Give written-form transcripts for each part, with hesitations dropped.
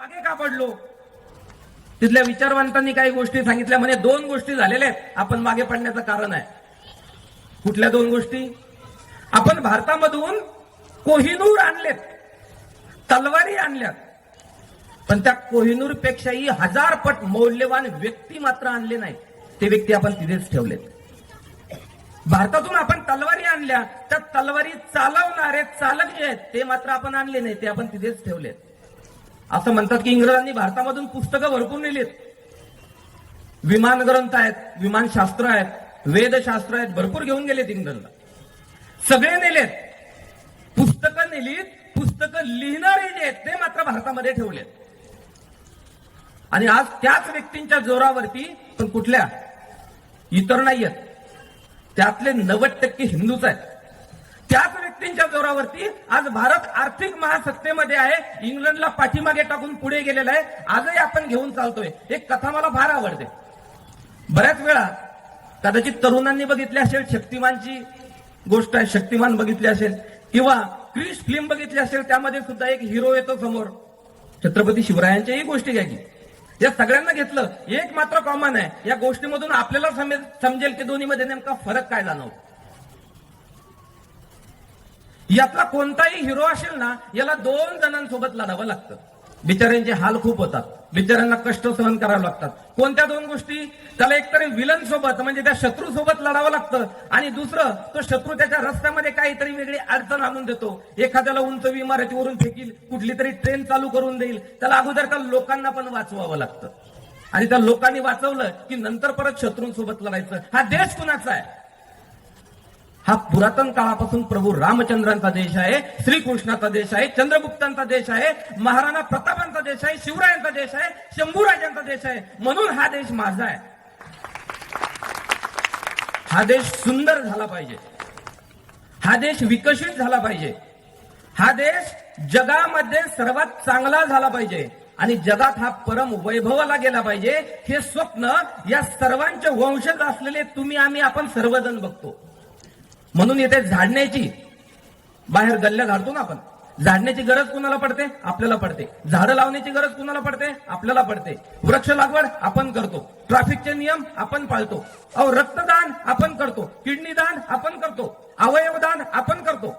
मागे का पडलो? तिथल्या विचारवंतांनी काही गोष्टी सांगितल्या, म्हणे 2 गोष्टी झालेल्या आहेत आपण मागे पडण्याचं कारण आहे. कुठल्या 2 गोष्टी? आपण भारतामधून कोहिनूर आणलेत, तलवारी आणल्यात, पण त्या कोहिनूर पेक्षाही 1000 पट मौल्यवान व्यक्ती मात्र आणले नाही. ते व्यक्ती आपण तिथेच ठेवलेत. भारतातून आपण तलवारी आणल्या, त्या तलवारी चालवणारे चालक जे आहेत ते मात्र आपण आणले नाही, ते आपण तिथेच ठेवलेत. असं म्हणतात की इंग्रजांनी भारतामधून पुस्तकं भरपूर नेलीत, विमान ग्रंथ आहेत, विमानशास्त्र आहेत, वेदशास्त्र आहेत, भरपूर घेऊन गेलेत इंग्रजला. सगळे नेलेत, पुस्तकं नेलीत, पुस्तकं लिहिणारे जे आहेत ते मात्र भारतामध्ये ठेवलेत. आणि आज त्याच व्यक्तींच्या जोरावरती, पण कुठल्या इतर नाही आहेत, त्यातले 90% हिंदूच आहेत, त्याच व्यक्तींच्या जोरावरती आज भारत आर्थिक महासत्तेमध्ये आहे, इंग्लंडला पाठीमागे टाकून पुढे गेलेला आहे. आजही आपण घेऊन चालतोय. एक कथा मला फार आवडते. बऱ्याच वेळा कदाचित तरुणांनी बघितली असेल, शक्तिमानची गोष्ट आहे, शक्तिमान बघितली असेल किंवा क्रिश फिल्म बघितली असेल. त्यामध्ये सुद्धा एक हिरो येतो समोर, छत्रपती शिवरायांच्याही गोष्टी घ्यायची. या सगळ्यांना घेतलं, एक मात्र कॉमन आहे. या गोष्टीमधून आपल्याला समजेल की दोन्हीमध्ये नेमका फरक काय जाणवतो. यातला कोणताही हिरो असेल ना, याला 2 जणांसोबत लढावं लागतं. बिचाऱ्यांचे हाल खूप होतात, बिचाऱ्यांना कष्ट सहन करावं लागतात. कोणत्या 2 गोष्टी? त्याला एकतरी विलन सोबत म्हणजे त्या शत्रू सोबत लढावं लागतं, आणि दुसरं तो शत्रू त्याच्या रस्त्यामध्ये काहीतरी वेगळी अडचण आणून देतो. एखाद्याला उंच इमारतीवरून फेकील, कुठली तरी ट्रेन चालू करून देईल. त्याला अगोदर त्या लोकांना पण वाचवावं लागतं, आणि त्या लोकांनी वाचवलं की नंतर परत शत्रूंसोबत लढायचं. हा देश कुणाचा आहे? हा पुरातन काळापासून प्रभू रामचंद्रांचा देश आहे, श्रीकृष्णाचा देश आहे, चंद्रगुप्तांचा देश आहे, महाराणा प्रतापांचा देश आहे, शिवरायांचा देश आहे, शंभूराजांचा देश आहे. म्हणून हा देश माझा आहे. हा देश सुंदर झाला पाहिजे, हा देश विकसित झाला पाहिजे, हा देश जगामध्ये सर्वात चांगला झाला पाहिजे, आणि जगात हा परम वैभवाला गेला पाहिजे. हे स्वप्न या सर्वांचे वंशज असलेले तुम्ही आम्ही आपण सर्वजण बघतो. म्हणून येथे झाडण्याची, बाहेर गल्ल्या झाडतो ना आपण, झाडण्याची गरज कुणाला पडते? आपल्याला पडते. झाडं लावण्याची गरज कुणाला पडते? आपल्याला पडते. वृक्ष लागवड आपण करतो, ट्रॅफिकचे नियम आपण पाळतो, रक्तदान आपण करतो, किडनी दान आपण करतो, अवयवदान आपण करतो,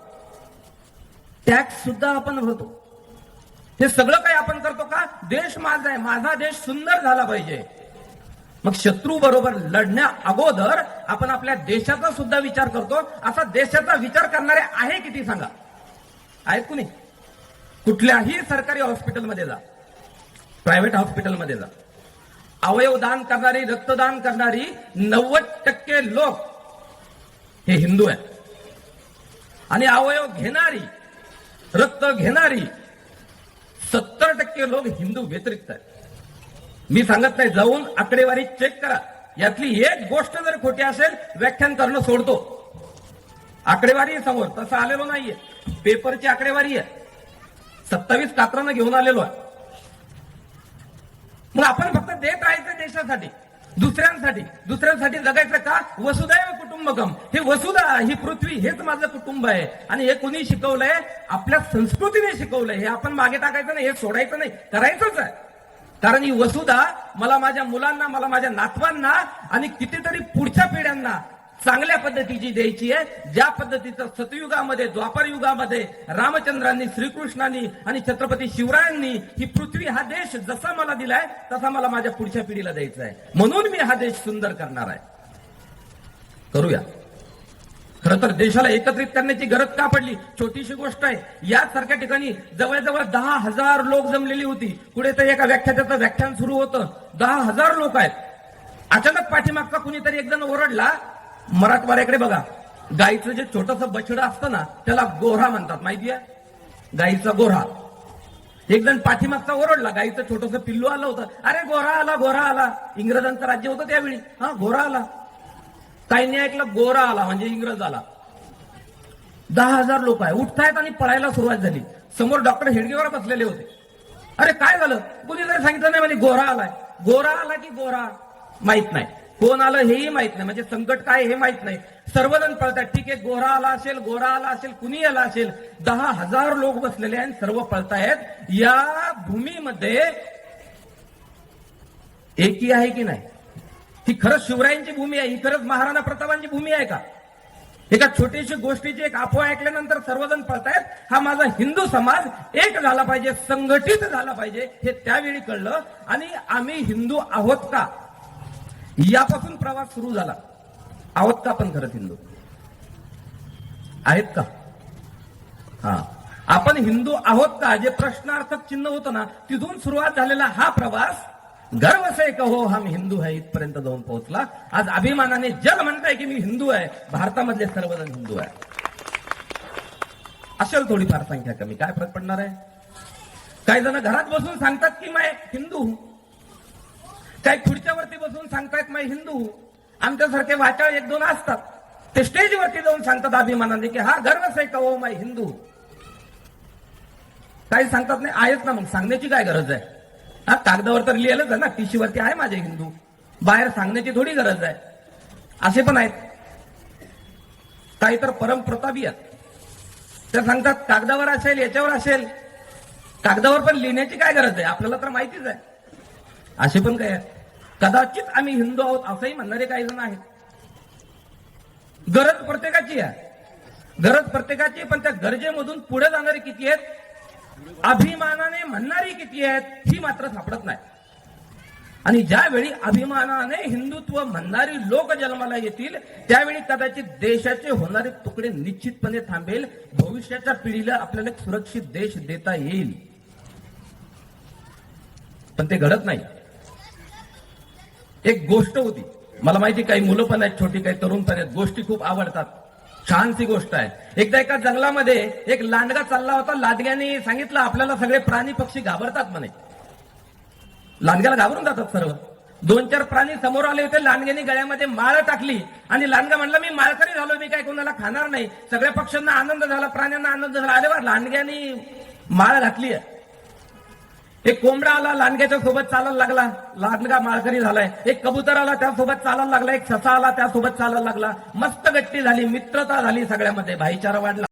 टॅक्स सुद्धा आपण भरतो. हे सगळं काही आपण करतो का? देश माझा आहे, माझा देश सुंदर झाला पाहिजे. मग शत्रू बरोबर लढण्या अगोदर आपण आपल्या देशाचा सुद्धा विचार करतो. असा देशाचा विचार करणारे आहे किती सांगा? आहेत कुणी? कुठल्याही सरकारी हॉस्पिटलमध्ये जा, प्रायव्हेट हॉस्पिटलमध्ये जा, अवयवदान करणारी, रक्तदान करणारी 90% लोक हे हिंदू आहेत, आणि अवयव घेणारी, रक्त घेणारी 70% लोक हिंदू व्यतिरिक्त आहेत. मी सांगत नाही, जाऊन आकडेवारी चेक करा. यातली एक गोष्ट जर खोटी असेल, व्याख्यान करणं सोडतो. आकडेवारी समोर, तसं आलेलो नाहीये, पेपरची आकडेवारी आहे, 27 कात्रानं घेऊन आलेलो आहे. मग आपण फक्त देत राहायचं देशासाठी, दुसऱ्यांसाठी जगायचं का? वसुदैव कुटुंबकम. हे वसुधा, ही पृथ्वी, हेच माझं कुटुंब आहे. आणि हे कुणी शिकवलंय? आपल्या संस्कृतीने शिकवलंय. हे आपण मागे टाकायचं नाही, हे सोडायचं नाही, करायचंच आहे. कारण ही वसुधा मला माझ्या मुलांना, मला माझ्या नातवांना आणि कितीतरी पुढच्या पिढ्यांना चांगल्या पद्धतीची द्यायची आहे. ज्या पद्धतीचं सतयुगामध्ये, द्वापर युगामध्ये रामचंद्रांनी, श्रीकृष्णांनी आणि छत्रपती शिवरायांनी ही पृथ्वी, हा देश जसा मला दिलाय तसा मला माझ्या पुढच्या पिढीला द्यायचा आहे. म्हणून मी हा देश सुंदर करणार आहे. करूया. खरं तर देशाला एकत्रित करण्याची गरज का पडली? छोटीशी गोष्ट आहे. यासारख्या ठिकाणी जवळजवळ 10,000 लोक जमलेली होती. पुढे तर एका व्याख्यात्याचं व्याख्यान सुरू होतं. 10,000 लोक आहेत. अचानक पाठीमागचा कुणीतरी एक जण ओरडला, मराठवाड्याकडे बघा, गाईचं जे छोटंसं बछडं असतं ना, त्याला गोऱ्हा म्हणतात, माहिती आहे? गाईचा गोऱ्हा. एक जण पाठीमागचा ओरडला, गाईचं छोटंसं पिल्लू आलं होतं, अरे गोरा आला, गोरा आला. इंग्रजांचं राज्य होतं त्यावेळी. हा, गोरा आला. काहींनी ऐकलं गोरा आला म्हणजे इंग्रज आला. 10,000 लोक आहे, उठतायत आणि पळायला सुरुवात झाली. समोर डॉक्टर हेडगेवर बसलेले होते. अरे काय झालं? कुणी जरी सांगितलं नाही, म्हणजे गोरा आलाय. गोरा आला की गोरा माहित नाही. कोण आलं हेही माहित नाही, म्हणजे संकट काय हे माहित नाही. सर्वजण पळतात. ठीक आहे, गोरा आला असेल, कुणी आला असेल, 10,000 लोक बसलेले आहेत, सर्व पळतायत. या भूमीमध्ये एकी आहे की नाही? ही खरंच शिवरायांची भूमी आहे? ही खरंच महाराणा प्रतापांची भूमी आहे का? एका छोटीशी गोष्टीची एक अफवा ऐकल्यानंतर सर्वजण पळतायत. हा माझा हिंदू समाज एक झाला पाहिजे, संघटित झाला पाहिजे, हे त्यावेळी कळलं. आणि आम्ही हिंदू आहोत का, यापासून प्रवास सुरू झाला. आहोत का आपण खरंच हिंदू आहेत का? हा, आपण हिंदू आहोत का, जे प्रश्नार्थक चिन्ह होतं ना, तिथून सुरुवात झालेला हा प्रवास गर्व से कहो हम हिंदू है इथपर्यंत जाऊन पोहोचला. आज अभिमानाने जग म्हणताय की मी हिंदू आहे. भारतामधले सर्वजण हिंदू आहे. असेल थोडीफार संख्या कमी, काय फरक पडणार आहे? काही जण घरात बसून सांगतात की मैं हिंदू हूं, काही खुर्च्यावरती बसून सांगतायत मैं हिंदू हूं. आमच्यासारखे वाचाळ एक दोन असतात, ते स्टेजवरती जाऊन सांगतात अभिमानाने की हा गर्व से कहो मैं हिंदू हूं. काही सांगतात नाही, आहेच ना, मग सांगण्याची काय गरज आहे? हा, कागदावर तर लिहिलंच आहे ना, टीशीवरती आहे माझे हिंदू, बाहेर सांगण्याची थोडी गरज आहे. असे पण आहेत. काही तर परमप्रतापी आहेत, त्या सांगतात कागदावर असेल, याच्यावर असेल, कागदावर पण लिहिण्याची काय गरज आहे, आपल्याला तर माहितीच आहे. असे पण काय आहेत. कदाचित आम्ही हिंदू आहोत असंही म्हणणारे काही जण आहेत. गरज प्रत्येकाची आहे, गरज प्रत्येकाची, पण त्या गरजेमधून पुढे जाणारे किती आहेत, अभिमानाने म्हणणारी किती आहेत, ही मात्र सापडत नाही. आणि ज्यावेळी अभिमानाने हिंदुत्व म्हणणारी लोक जन्माला येतील, त्यावेळी कदाचित देशाचे होणारे तुकडे निश्चितपणे थांबेल. भविष्याच्या पिढीला आपल्याला एक सुरक्षित देश देता येईल. पण ते घडत नाही. एक गोष्ट होती, मला माहिती काही मुलं पण आहेत छोटी, काही तरुण पण आहेत, गोष्टी खूप आवडतात. छानशी गोष्ट आहे. एकदा एका जंगलामध्ये एक लांडगा चालला होता. लांडग्याने सांगितलं आपल्याला सगळे प्राणी पक्षी घाबरतात म्हणे. लांडग्याला घाबरून जातात सर्व. 2-4 प्राणी समोर आले होते. लांडग्याने गळ्यामध्ये माळ टाकली आणि लांडगा म्हणला मी माळकरी झालो, मी काय कोणाला खाणार नाही. सगळ्या पक्ष्यांना आनंद झाला, प्राण्यांना आनंद झाला. अरे वा, लांडग्याने माळ घातली आहे. एक कोंबडा आला, लांडग्याच्या सोबत चालायला लागला, लांडगा माळकरी झालाय. एक कबूतर आला, त्यासोबत चालायला लागला. एक ससा आला, त्यासोबत चालायला लागला. मस्त गट्टी झाली, मित्रता झाली, सगळ्यामध्ये भाईचारा वाढला.